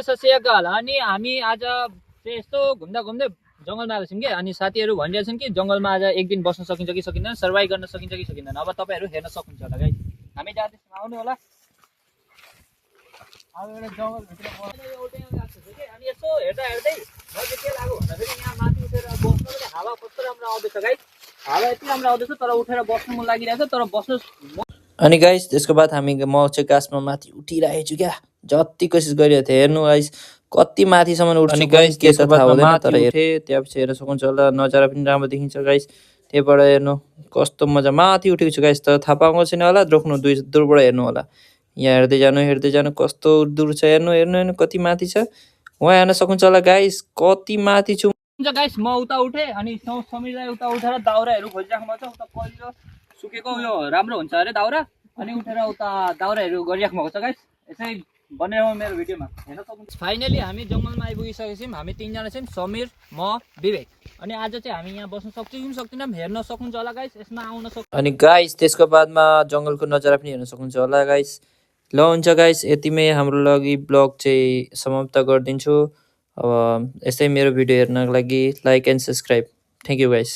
सस्यकाल अनि हामी आज चाहिँ यस्तो घुम्दा घुम्दै जङ्गलमा आएको छौँ कि अनि साथीहरू भनिरहेछन् कि जङ्गलमा आज एक दिन बस्न सकिन्छ कि सकिँदैन सर्भाइभ गर्न सकिन्छ कि सकिँदैन अब तपाईँहरू हेर्न सक्नुहुन्छ होला गाइस हामी जाँदैछौँ आउनु होला अब एउटा जङ्गलभित्र अनि यसो हेर्दा हेर्दै मैले के लाग्यो भन्दाखेरि यहाँ माथि उठेर बस्न पनि हावा कस्तो राम्रो आउँदैछ गाइस हावा यति राम्रो आउँदैछ तर उठेर बस्नु मन लागिरहेछ तर बस्नु अनि गाइस त्यसको बाद हामी म चाहिँ गाछमा माथि उठिरहेको छु क्या जति कोसिस गरिरहेको थिएँ हेर्नु गाइस कति माथिसम्म उठ्छु अनि गाइस के थाहा हुँदैन तर उठे त्यसपछि हेर्न सक्नुहुन्छ होला नजारा पनि राम्रो देखिन्छ गाइस त्यहीबाट हेर्नु कस्तो मजा माथि उठेको छु गाइस तर थाहा पाएको छैन होला रोक्नु दूरबाट हेर्नु होला यहाँ हेर्दै जानु कस्तो दूर छ हेर्नु हेर्नु हेर्नु कति माथि छ वहाँ हेर्न सक्नुहुन्छ होला गाइस कति माथि छु गाइस म उता उठे अनि समीरलाई उता उठेर दाउराहरू खोजिराख्नु भएको छ उता पहिलो सुकेको यो राम्रो हुन्छ अरे दाउरा अनि उठेर उता दाउराहरू गरिराख्नु भएको छ गाइस यसै बनाएर मेरो भिडियोमा हेर्न सक्नुहुन्छ फाइनली हामी जङ्गलमा आइपुगिसकेछौँ हामी तीनजना छौँ समीर म विवेक अनि आज चाहिँ हामी यहाँ बस्न सक्छौँ कि सक्दैनौँ हेर्न सक्नुहुन्छ होला गाइस यसमा आउन सक्छ अनि गाइस त्यसको बादमा जङ्गलको नजारा पनि हेर्न सक्नुहुन्छ होला गाइस ल हुन्छ गाइस यतिमै हाम्रो लागि ब्लग चाहिँ समाप्त गरिदिन्छु अब यस्तै मेरो भिडियो हेर्नको लागि like and subscribe thank you guys